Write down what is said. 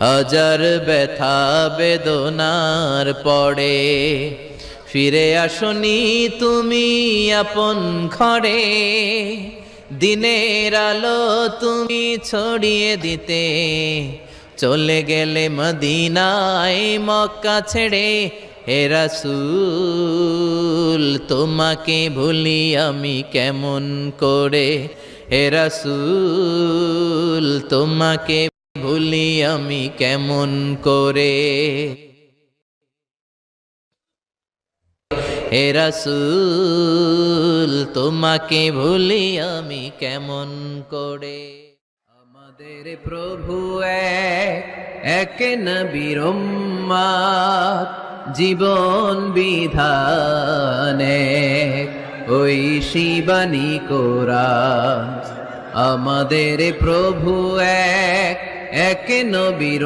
হাজার ব্যথা বেদনার পরে ফিরে আসনি তুমি আপন ঘরে। দিনের আলো তুমি ছড়িয়ে দিতে চলে গেলে মদিনায় মক্কা ছেড়ে। হে রাসূল তোমাকে ভুলি আমি কেমন করে। হে রাসূল তোমাকে ভুলি আমি কেমন করে। হে রাসূল তোমাকে ভুলি আমি কেমন করে। আমাদের প্রভু এক নবীর উম্মত, জীবন বিধানে ওই শিবানী কোরআন। আমাদের প্রভু এক নবীর